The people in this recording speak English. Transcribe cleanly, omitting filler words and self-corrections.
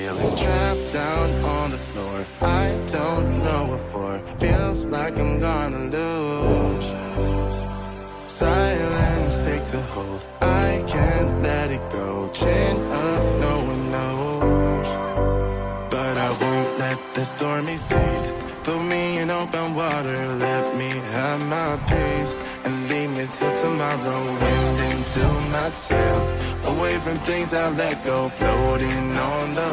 feeling trapped down on the floor. I don't know what for. Feels like I'm gonna lose. Silence takes a hold. I can't let it go. Chin up, no one knows. But I won't let the stormy seas put me in open water. Let me have my peace and leave me till tomorrow. Wind into my sail, away from things I let go. Floating on the